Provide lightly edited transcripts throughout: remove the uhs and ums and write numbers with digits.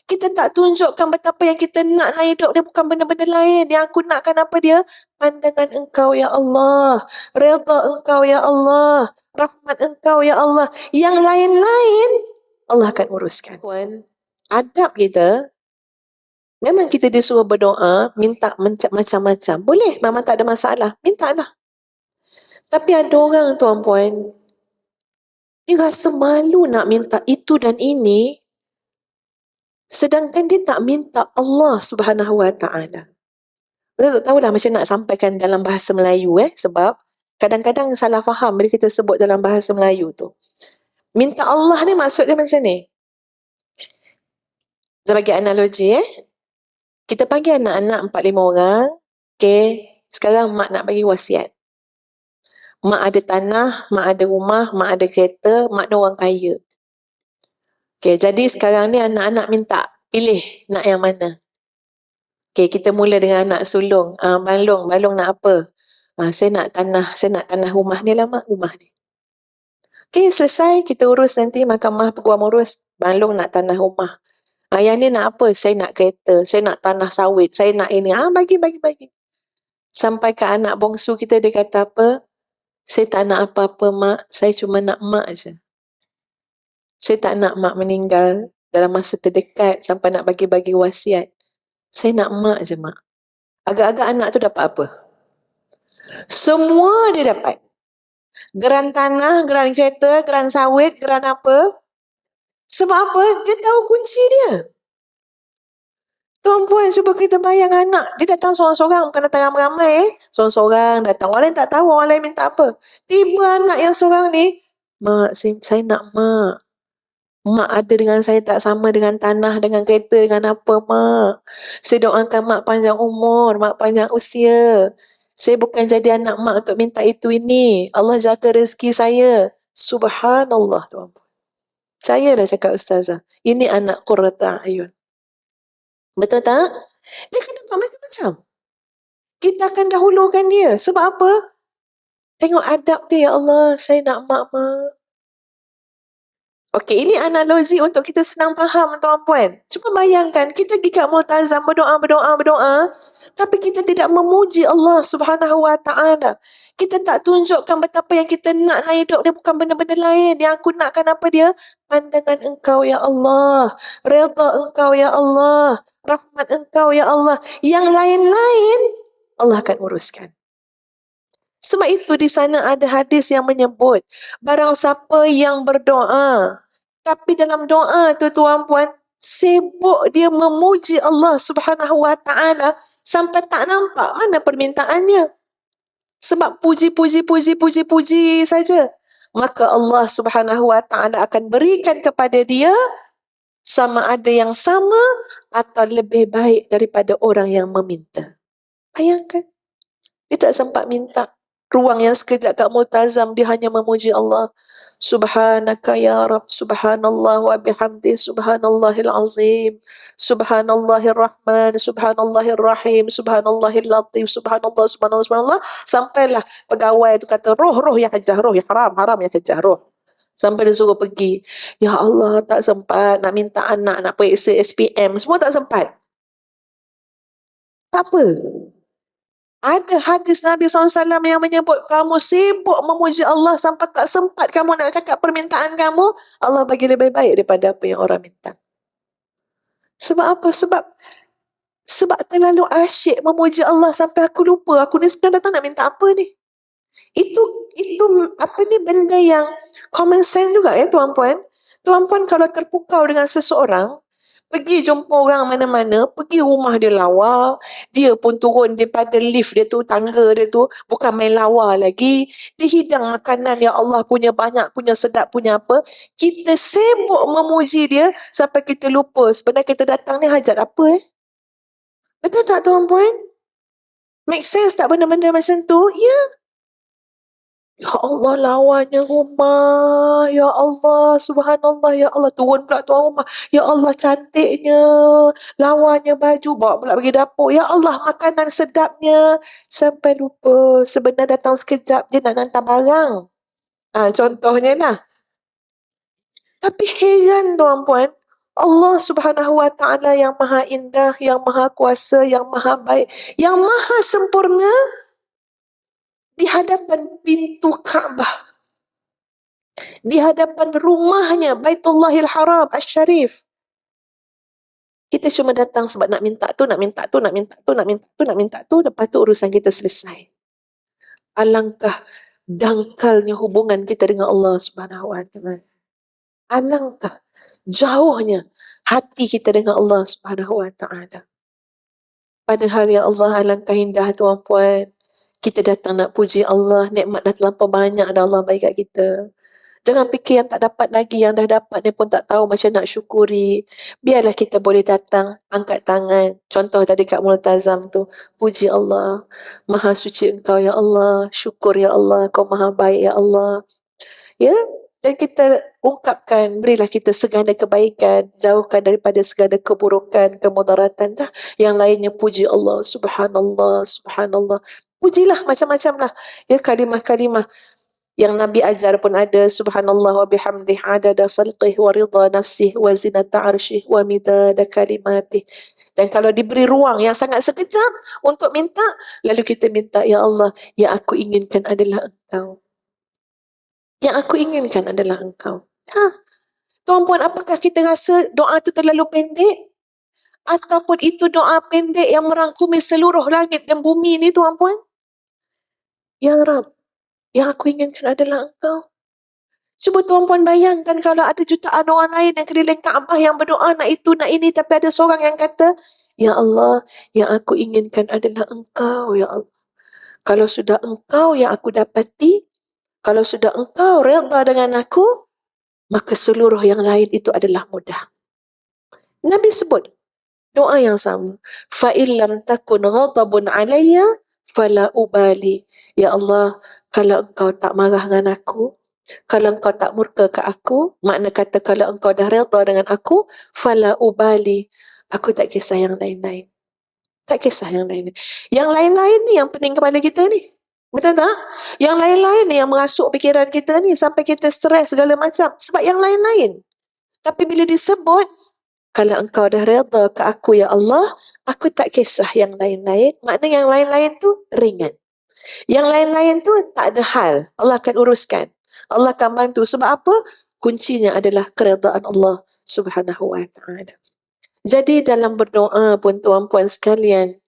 Kita tak tunjukkan betapa yang kita nak dalam hidup ni bukan benda-benda lain. Yang aku nakkan apa dia? Pandangan Engkau ya Allah, redha Engkau ya Allah, rahmat Engkau ya Allah. Yang lain-lain Allah akan uruskan. Puan, adab kita, memang kita disuruh berdoa, minta macam-macam. Boleh, memang tak ada masalah. Mintalah. Tapi ada orang tuan-puan, dia rasa malu nak minta itu dan ini, sedangkan dia tak minta Allah Subhanahu Wa Taala. Kita tak tahulah macam nak sampaikan dalam bahasa Melayu sebab kadang-kadang salah faham bila kita sebut dalam bahasa Melayu tu. Minta Allah ni maksud dia macam ni. Saya bagi analogi Kita panggil anak-anak 4-5 orang. Okey, sekarang mak nak bagi wasiat. Mak ada tanah, mak ada rumah, mak ada kereta, mak ni orang kaya. Okey, jadi sekarang ni anak-anak minta pilih nak yang mana. Okey, kita mula dengan anak sulung. Balong nak apa? Saya nak tanah rumah ni lah mak, rumah ni. Okey, selesai kita urus nanti mahkamah peguam urus. Balong nak tanah rumah. Yang ni nak apa? Saya nak kereta, saya nak tanah sawit, saya nak ini. Bagi. Sampai ke anak bongsu kita, dia kata apa? Saya tak nak apa-apa mak, saya cuma nak mak je. Saya tak nak mak meninggal dalam masa terdekat sampai nak bagi-bagi wasiat. Saya nak mak je mak. Agak-agak anak tu dapat apa? Semua dia dapat. Geran tanah, geran kereta, geran sawit, geran apa. Sebab apa? Dia tahu kunci dia. Tuan-puan, cuba kita bayang anak. Dia datang seorang-seorang, bukan datang ramai-ramai. Seorang-seorang datang. Orang lain tak tahu, orang lain minta apa. Tiba anak yang seorang ni, mak, saya nak mak. Mak ada dengan saya tak sama dengan tanah, dengan kereta, dengan apa mak. Saya doakan mak panjang umur, mak panjang usia. Saya bukan jadi anak mak untuk minta itu ini. Allah jaga rezeki saya. Subhanallah tuan-puan. Percayalah cakap ustazah. Ini anak qurrata ayun. Betul tak? Dia akan dapat macam-macam. Kita akan dahulukan dia. Sebab apa? Tengok adab dia, ya Allah, saya nak mak. Okey, ini analogi untuk kita senang faham tuan-puan. Cuba bayangkan, kita pergi kat multazam berdoa, tapi kita tidak memuji Allah Subhanahu Wa Taala. Kita tak tunjukkan betapa yang kita nak dalam hidup ni bukan benda-benda lain. Yang aku nakkan apa dia? Pandangan Engkau ya Allah, redha Engkau ya Allah, rahmat Engkau ya Allah. Yang lain-lain Allah akan uruskan. Sebab itu di sana ada hadis yang menyebut, barang siapa yang berdoa, tapi dalam doa tu tuan-puan, sibuk dia memuji Allah Subhanahu Wa Taala sampai tak nampak mana permintaannya. Sebab puji saja. Maka Allah Subhanahu Wa Taala akan berikan kepada dia sama ada yang sama atau lebih baik daripada orang yang meminta. Bayangkan, dia tak sempat minta. Ruang yang sekejap kat multazam, dia hanya memuji Allah. Subhanaka ya Rab, subhanallah wa bihamdih, subhanallahil azim, subhanallahir rahman, subhanallahir rahim, subhanallahil latif, subhanallah. Sampailah pegawai tu kata, roh yang hajah, roh yang haram yang hajah, roh. Sampai dia suruh pergi. Ya Allah, tak sempat nak minta anak, nak periksa SPM, semua tak sempat. Apa? Ada hadis Nabi SAW yang menyebut kamu sibuk memuji Allah sampai tak sempat kamu nak cakap permintaan kamu, Allah bagi lebih baik daripada apa yang orang minta. Sebab apa? Sebab terlalu asyik memuji Allah sampai aku lupa aku ni sebenarnya datang nak minta apa ni. Itu apa ni, benda yang common sense juga tuan-puan. Tuan-puan kalau terpukau dengan seseorang, pergi jumpa orang mana-mana, pergi rumah dia lawa, dia pun turun daripada lift dia tu, tangga dia tu, bukan main lawa lagi, dia hidang makanan, ya Allah, punya banyak, punya sedap, punya apa. Kita sibuk memuji dia sampai kita lupa sebenarnya kita datang ni hajat apa Betul tak tuan-puan? Make sense tak benda-benda macam tu? Ya. Ya Allah, lawanya rumah. Ya Allah, subhanallah. Ya Allah, turun pula tuan rumah. Ya Allah, cantiknya. Lawanya baju, bawa pula pergi dapur. Ya Allah, makanan sedapnya. Sampai lupa. Sebenarnya datang sekejap je nak hantar barang. Contohnya lah. Tapi heran tuan-puan. Allah Subhanahu wa taala yang maha indah, yang maha kuasa, yang maha baik, yang maha sempurna di hadapan pintu Kaabah, di hadapan rumahnya Baitullahil Haram Asy-Syarif. Kita cuma datang sebab nak minta tu, nak minta tu, nak minta tu, nak minta tu, nak minta tu, lepas tu urusan kita selesai. Alangkah dangkalnya hubungan kita dengan Allah Subhanahu wa taala. Alangkah jauhnya hati kita dengan Allah Subhanahu wa taala. Padahal ya Allah, alangkah indah tuan-puan. Kita datang nak puji Allah, nikmat dah terlampau banyak dah Allah bagi kat kita. Jangan fikir yang tak dapat lagi, yang dah dapat ni pun tak tahu macam nak syukuri. Biarlah kita boleh datang, angkat tangan. Contoh tadi kat Multazam tu, puji Allah. Maha suci Engkau ya Allah, syukur ya Allah, Kau maha baik ya Allah. Ya, dan kita ungkapkan, berilah kita segala kebaikan, jauhkan daripada segala keburukan, kemudaratan dah. Yang lainnya puji Allah, subhanallah, subhanallah. Pujilah macam-macam lah. Ya, kalimah-kalimah yang Nabi ajar pun ada, subhanallah wa bihamdih adada khalqih wa ridha nafsih wa zinata arshih wa midada kalimatih. Dan kalau diberi ruang yang sangat sekejap untuk minta, lalu kita minta, ya Allah, yang aku inginkan adalah Engkau. Yang aku inginkan adalah Engkau. Ha, tuan-puan, apakah kita rasa doa itu terlalu pendek? Ataupun itu doa pendek yang merangkumi seluruh langit dan bumi ni tuan-puan? Ya Rab, yang aku inginkan adalah Engkau. Cuba tuan-puan bayangkan kalau ada jutaan orang lain yang keliling Kaabah yang berdoa nak itu, nak ini, tapi ada seorang yang kata, ya Allah, yang aku inginkan adalah Engkau, ya Allah. Kalau sudah Engkau yang aku dapati, kalau sudah Engkau redha dengan aku, maka seluruh yang lain itu adalah mudah. Nabi sebut doa yang sama. Fa illam takun ghadabun alayya fala ubali. Ya Allah, kalau Engkau tak marah dengan aku, kalau Engkau tak murka ke aku, makna kata kalau Engkau dah redha dengan aku, fala ubali. Aku tak kisah yang lain-lain. Tak kisah yang lain. Yang lain-lain ni yang pening kepala kita ni. Betul tak? Yang lain-lain ni yang merasuk fikiran kita ni sampai kita stres segala macam. Sebab yang lain-lain. Tapi bila disebut, kalau Engkau dah redha ke aku ya Allah, aku tak kisah yang lain-lain. Makna yang lain-lain tu ringan. Yang lain-lain tu tak ada hal. Allah akan uruskan. Allah akan bantu. Sebab apa? Kuncinya adalah keredaan Allah Subhanahu wa ta'ala. Jadi dalam berdoa pun tuan-puan sekalian,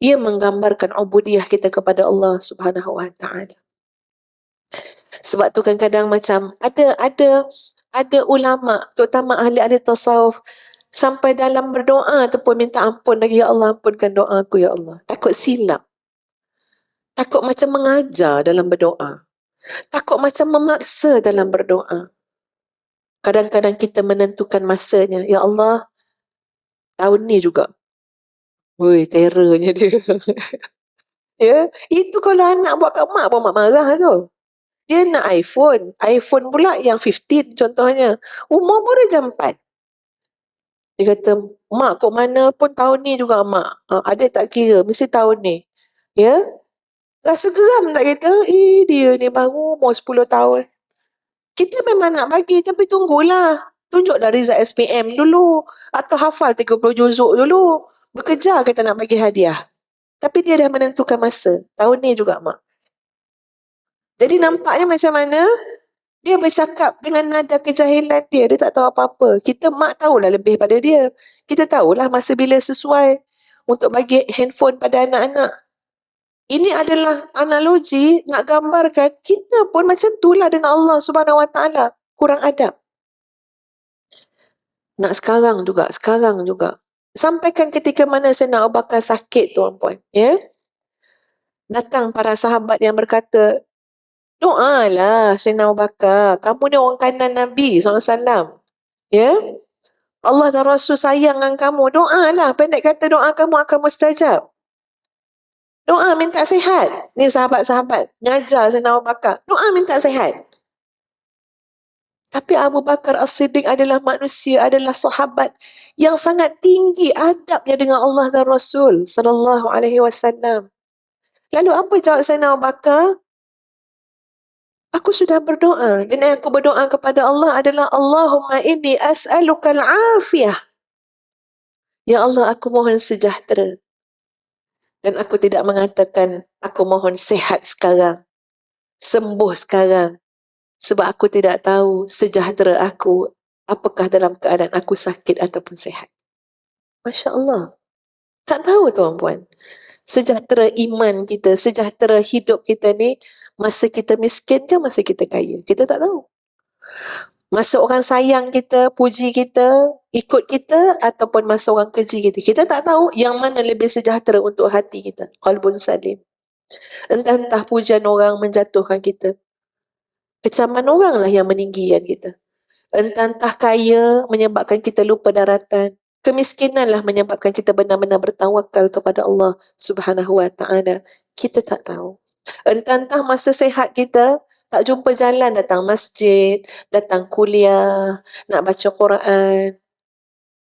ia menggambarkan ubudiyah kita kepada Allah Subhanahu wa ta'ala. Sebab tu kadang-kadang macam ada ulama, terutama ahli-ahli tasawuf, sampai dalam berdoa tu pun minta ampun lagi, ya Allah ampunkan doa aku ya Allah. Takut silap. Takut macam mengajar dalam berdoa. Takut macam memaksa dalam berdoa. Kadang-kadang kita menentukan masanya, ya Allah, tahun ni juga. Woi, terrornya dia. Ya, itu kalau anak buat kat mak pun mak marah tu. Dia nak iPhone. iPhone pula yang 15 contohnya. Umur pun dah jam 4. Dia kata, mak kok mana pun tahun ni juga mak. Ada tak kira, mesti tahun ni. Ya? Rasa geram tak kita? Dia ni baru umur 10 tahun. Kita memang nak bagi, tapi tunggulah. Tunjuklah result SPM dulu. Atau hafal 30 juzuk dulu. Bekerja kita nak bagi hadiah. Tapi dia dah menentukan masa. Tahun ni juga mak. Jadi nampaknya macam mana? Dia bercakap dengan nada kejahilan dia. Dia tak tahu apa-apa. Kita mak tahulah lebih pada dia. Kita tahulah masa bila sesuai untuk bagi handphone pada anak-anak. Ini adalah analogi nak gambarkan kita pun macam itulah dengan Allah Subhanahu Wa Taala. Kurang adab. Nak sekarang juga. Sampaikan ketika mana Sayyidina Abu Bakar sakit tuan-puan. Ya? Datang para sahabat yang berkata, doalah Sayyidina Abu Bakar. Kamu ni orang kanan Nabi SAW. Ya? Allah dan Rasul sayang dengan kamu. Doalah. Pendek kata doa kamu akan mustajab. Doa minta sihat. Ni sahabat-sahabat. Ngajar Sayyidina Abu Bakar. Doa minta sihat. Tapi Abu Bakar As-Siddiq adalah manusia, adalah sahabat yang sangat tinggi adabnya dengan Allah dan Rasul sallallahu alaihi wasallam. Lalu apa jawab Sayyidina Abu Bakar? Aku sudah berdoa dan aku berdoa kepada Allah adalah Allahumma inni as'aluka al-afiyah. Ya Allah, aku mohon sejahtera. Dan aku tidak mengatakan aku mohon sehat sekarang, sembuh sekarang. Sebab aku tidak tahu sejahtera aku apakah dalam keadaan aku sakit ataupun sehat. Masya Allah. Tak tahu tuan-puan. Sejahtera iman kita, sejahtera hidup kita ni, masa kita miskin ke masa kita kaya? Kita tak tahu. Masa orang sayang kita, puji kita, ikut kita, ataupun masa orang keji kita. Kita tak tahu yang mana lebih sejahtera untuk hati kita. Qalbun salim. Entah-entah pujian orang menjatuhkan kita. Kecaman orang lah yang meninggikan kita. Entah-entah kaya menyebabkan kita lupa daratan. Kemiskinan lah menyebabkan kita benar-benar bertawakal kepada Allah Subhanahu Wa Taala. Kita tak tahu. Entah-entah masa sehat kita tak jumpa jalan datang masjid, datang kuliah, nak baca Quran.